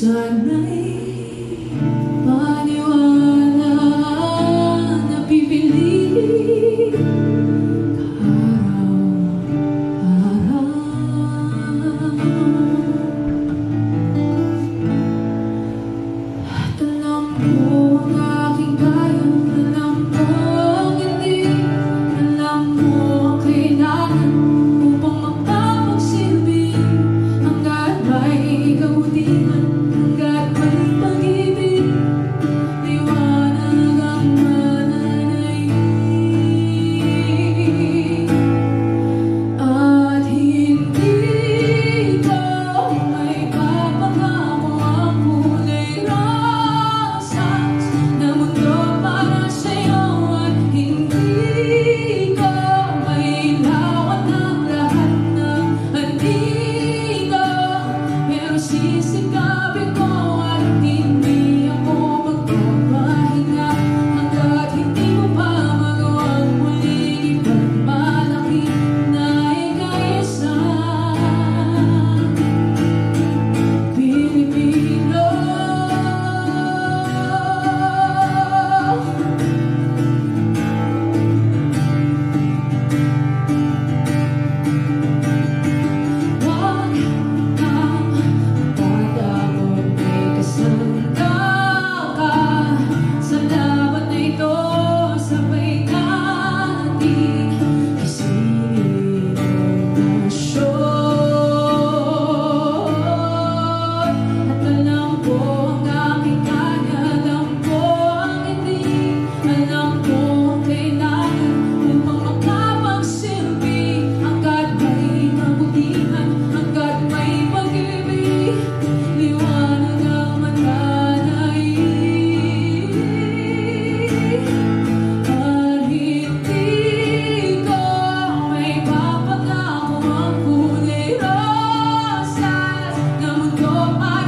Sana'y paniwala na pipiliin araw-araw. At alam mo ang aking kaya, alam mo ang hindi, alam mo ang kailangan upang magpapagsilbi. Hanggat may kabutihan, hanggat may pag-ibig, liwanag ang mananaig. At hindi ko may papangako ang kulay rosas na mundo para sa'yo. At hindi ko may lawan ng lahat ng anino, pero sisikapin ko at hindi ako magpapahinga hanggat hindi mo pa magawang muling ipagmalaki na ika'y isang Pilipino. Huwag kang tatakot, may kasangga ka sa laban na ito. Sabay natin isingin ang nasyon. At alam ko ang aking kaya, alam ko ang hindi, alam ko ang kailangan upang makapagsilbi. Hanggat may kabutihan, hanggat may pag-ibig, liwanag ang mananaig. At hindi ko may papangako ang kulay rosas na mundo para